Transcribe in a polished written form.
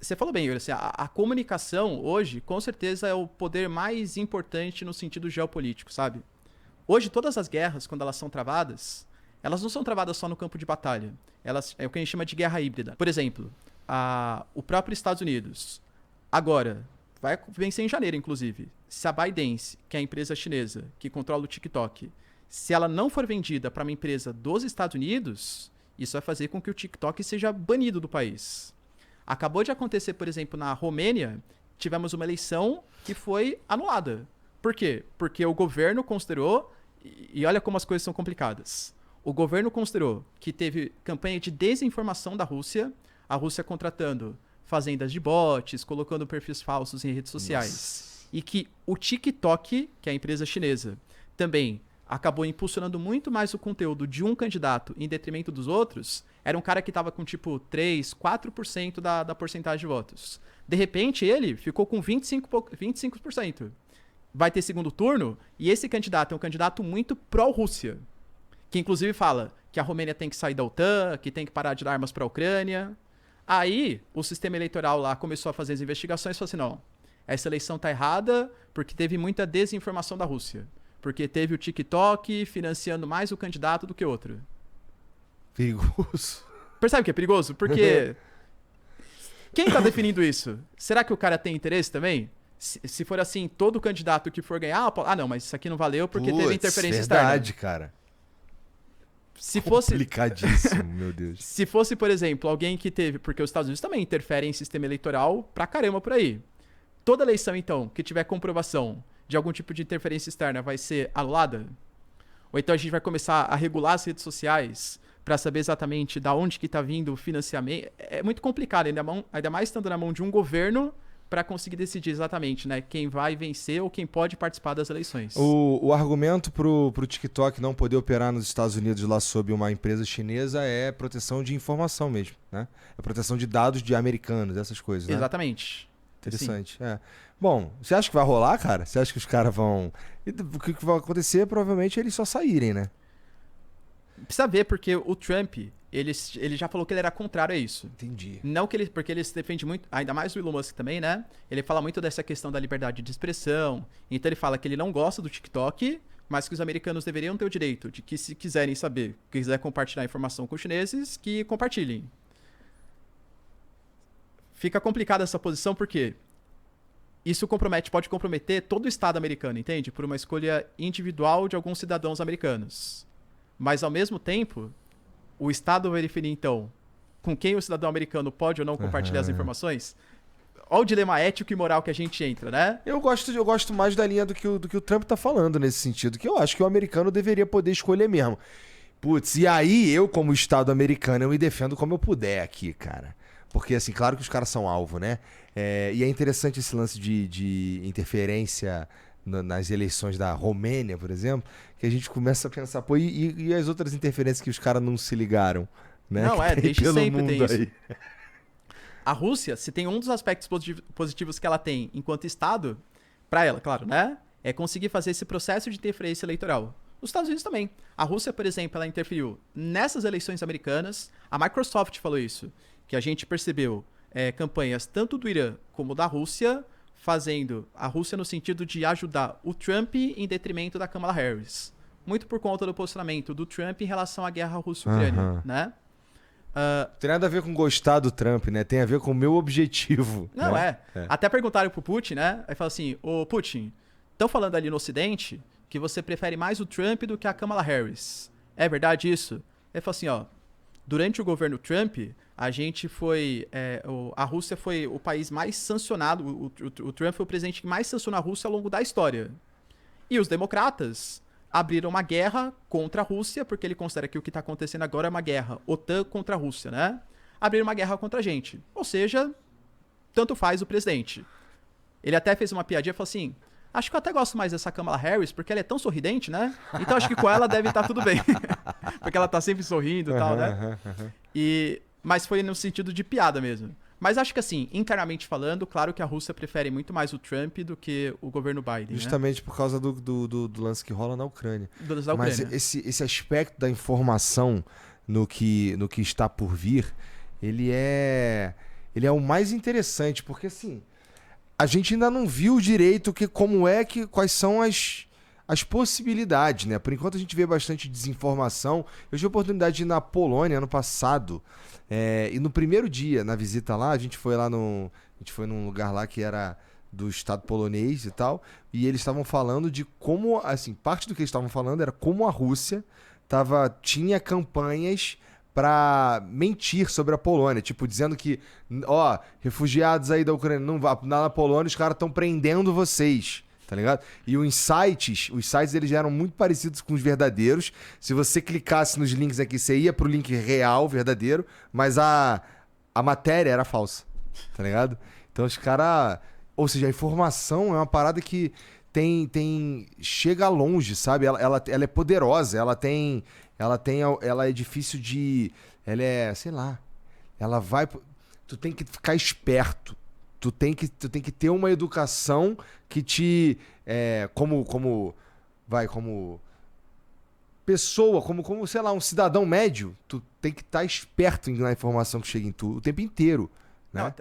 Você falou bem, Yuri, assim, a comunicação hoje, com certeza, é o poder mais importante no sentido geopolítico, sabe? Hoje, todas as guerras, quando elas são travadas, elas não são travadas só no campo de batalha. Elas é o que a gente chama de guerra híbrida. Por exemplo, o próprio Estados Unidos, agora, vai vencer em janeiro, inclusive. Se a ByteDance, que é a empresa chinesa que controla o TikTok, se ela não for vendida para uma empresa dos Estados Unidos, isso vai fazer com que o TikTok seja banido do país. Acabou de acontecer, por exemplo, na Romênia, tivemos uma eleição que foi anulada. Por quê? Porque o governo considerou, e olha como as coisas são complicadas. O governo considerou que teve campanha de desinformação da Rússia, a Rússia contratando fazendas de bots, colocando perfis falsos em redes sociais. Nossa. E que o TikTok, que é a empresa chinesa, também acabou impulsionando muito mais o conteúdo de um candidato em detrimento dos outros, era um cara que estava com tipo 3, 4% da porcentagem de votos. De repente, ele ficou com 25%. Vai ter segundo turno, e esse candidato é um candidato muito pró-Rússia, que inclusive fala que a Romênia tem que sair da OTAN, que tem que parar de dar armas para a Ucrânia. Aí, o sistema eleitoral lá começou a fazer as investigações e falou assim, não, essa eleição tá errada porque teve muita desinformação da Rússia. Porque teve o TikTok financiando mais o candidato do que outro. Perigoso. Percebe que é perigoso? Porque quem tá definindo isso? Será que o cara tem interesse também? Se for assim, todo candidato que for ganhar... não, mas isso aqui não valeu porque teve interferência verdade, externa. cara. Se fosse... Complicadíssimo, meu Deus. Se fosse, por exemplo, alguém que teve... Porque os Estados Unidos também interferem em sistema eleitoral pra caramba por aí. Toda eleição, então, que tiver comprovação de algum tipo de interferência externa vai ser anulada? Ou então a gente vai começar a regular as redes sociais para saber exatamente da onde que tá vindo o financiamento? É muito complicado, ainda mais estando na mão de um governo para conseguir decidir exatamente, né, quem vai vencer ou quem pode participar das eleições. O argumento pro TikTok não poder operar nos Estados Unidos lá sob uma empresa chinesa é proteção de informação mesmo, né? É proteção de dados de americanos, essas coisas, né? Exatamente. Interessante, é. Bom, você acha que vai rolar, cara? Você acha que os caras vão... O que vai acontecer, provavelmente, é eles só saírem, né? Precisa ver, porque o Trump, ele já falou que ele era contrário a isso. Entendi. Não que ele... Porque ele se defende muito, ainda mais o Elon Musk também, né? Ele fala muito dessa questão da liberdade de expressão. Então ele fala que ele não gosta do TikTok, mas que os americanos deveriam ter o direito de que, se quiserem saber, quiser compartilhar informação com os chineses, que compartilhem. Fica complicada essa posição porque isso pode comprometer todo o Estado americano, entende? Por uma escolha individual de alguns cidadãos americanos. Mas, ao mesmo tempo, o Estado vai definir, então, com quem o cidadão americano pode ou não compartilhar as informações. Olha o dilema ético e moral que a gente entra, né? Eu gosto mais da linha do que o Trump tá falando nesse sentido, que eu acho que o americano deveria poder escolher mesmo. Putz, e aí eu, como Estado americano, eu me defendo como eu puder aqui, cara. Porque, assim, claro que os caras são alvo, né? E é interessante esse lance de interferência nas eleições da Romênia, por exemplo, que a gente começa a pensar, pô, e as outras interferências que os caras não se ligaram, né? Não, que desde pelo sempre mundo tem isso. aí. A Rússia, se tem um dos aspectos positivos que ela tem enquanto Estado, pra ela, claro, né? É conseguir fazer esse processo de interferência eleitoral. Os Estados Unidos também. A Rússia, por exemplo, ela interferiu nessas eleições americanas. A Microsoft falou isso, que a gente percebeu campanhas tanto do Irã como da Rússia, fazendo a Rússia no sentido de ajudar o Trump em detrimento da Kamala Harris. Muito por conta do posicionamento do Trump em relação à guerra Rússia-Ucrânia, né? Tem nada a ver com gostar do Trump, né? Tem a ver com o meu objetivo. Não, né? Até perguntaram pro Putin, né? Aí fala assim, ô Putin, estão falando ali no Ocidente que você prefere mais o Trump do que a Kamala Harris. É verdade isso? Ele falou assim, ó, durante o governo Trump, a gente foi... a Rússia foi o país mais sancionado, o Trump foi o presidente que mais sancionou a Rússia ao longo da história. E os democratas abriram uma guerra contra a Rússia, porque ele considera que o que está acontecendo agora é uma guerra OTAN contra a Rússia, né? Abriram uma guerra contra a gente. Ou seja, tanto faz o presidente. Ele até fez uma piadinha e falou assim, acho que eu até gosto mais dessa Kamala Harris, porque ela é tão sorridente, né? Então acho que com ela deve estar tudo bem. Porque ela tá sempre sorrindo e tal, né? Mas foi no sentido de piada mesmo. Mas acho que assim, internamente falando, claro que a Rússia prefere muito mais o Trump do que o governo Biden, justamente, né? Por causa do lance que rola na Ucrânia. Da Ucrânia. Mas esse aspecto da informação no que está por vir, ele é ele é o mais interessante, porque assim, a gente ainda não viu direito quais são as possibilidades, né? Por enquanto a gente vê bastante desinformação. Eu tive a oportunidade de ir na Polônia ano passado, e no primeiro dia, na visita lá, a gente foi num lugar lá que era do Estado polonês e tal, e eles estavam falando de como, assim, parte do que eles estavam falando era como a Rússia tinha campanhas pra mentir sobre a Polônia, tipo, dizendo que, ó, refugiados aí da Ucrânia, não vá na Polônia, os caras estão prendendo vocês, tá ligado? E os sites eles eram muito parecidos com os verdadeiros. Se você clicasse nos links aqui, você ia pro link real, verdadeiro, mas a matéria era falsa, tá ligado? Então os caras, ou seja, a informação é uma parada que chega longe, sabe? Ela é poderosa, ela é difícil de, ela é, sei lá, ela vai, tu tem que ficar esperto, tu tem que ter uma educação que te, como pessoa, como, sei lá, um cidadão médio, tu tem que estar esperto na informação que chega em tu o tempo inteiro, né? Não,